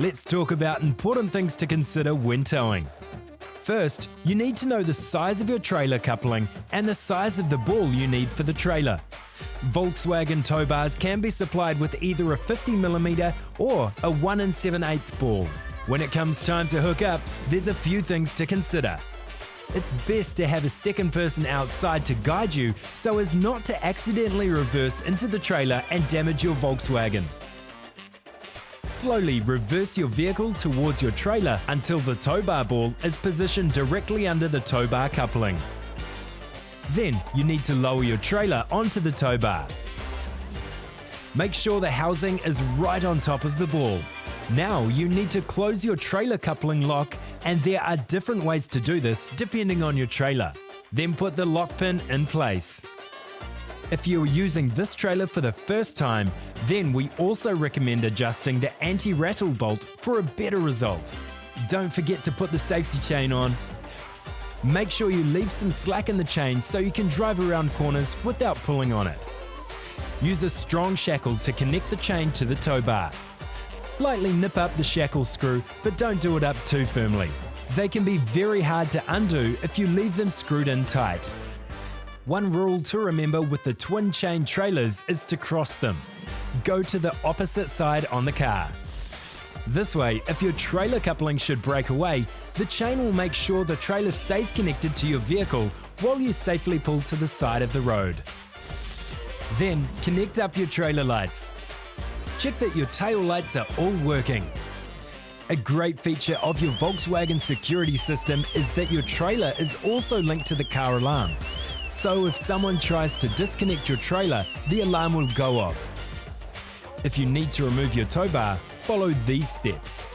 Let's talk about important things to consider when towing. First, you need to know the size of your trailer coupling and the size of the ball you need for the trailer. Volkswagen tow bars can be supplied with either a 50mm or a 1 7/8 ball. When it comes time to hook up, there's a few things to consider. It's best to have a second person outside to guide you so as not to accidentally reverse into the trailer and damage your Volkswagen. Slowly reverse your vehicle towards your trailer until the tow bar ball is positioned directly under the tow bar coupling. Then you need to lower your trailer onto the tow bar. Make sure the housing is right on top of the ball. Now you need to close your trailer coupling lock, and there are different ways to do this depending on your trailer. Then put the lock pin in place. If you're using this trailer for the first time, then we also recommend adjusting the anti-rattle bolt for a better result. Don't forget to put the safety chain on. Make sure you leave some slack in the chain so you can drive around corners without pulling on it. Use a strong shackle to connect the chain to the tow bar. Lightly nip up the shackle screw, but don't do it up too firmly. They can be very hard to undo if you leave them screwed in tight. One rule to remember with the twin chain trailers is to cross them. Go to the opposite side on the car. This way, if your trailer coupling should break away, the chain will make sure the trailer stays connected to your vehicle while you safely pull to the side of the road. Then, connect up your trailer lights. Check that your tail lights are all working. A great feature of your Volkswagen security system is that your trailer is also linked to the car alarm. So if someone tries to disconnect your trailer, the alarm will go off. If you need to remove your tow bar, follow these steps.